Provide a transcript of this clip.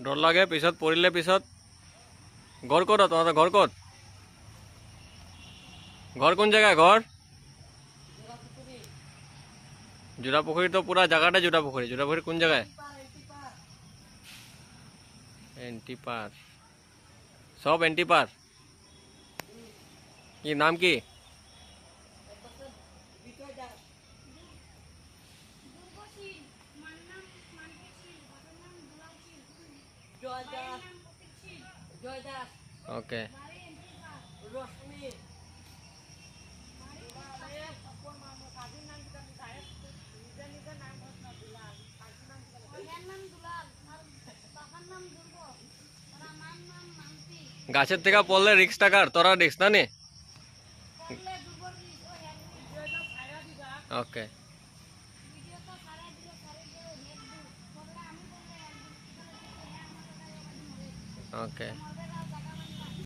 ডৰ লাগে পিছত পৰিলে পিছত ঘৰ ক'ত তোমাদের ঘর ক'ত ঘর কোন জায়গায় ঘর জোড়াপুকুরি তো পুরা জায়গাটা জোড়াপুকুরি কোন জায়গায় এন্টি পার সব এন্টি পার কি নাম কি ওকে গাছের থেকে পড়লে রিক্স টাকার তোরা রিক্স না নে ওকে ওকে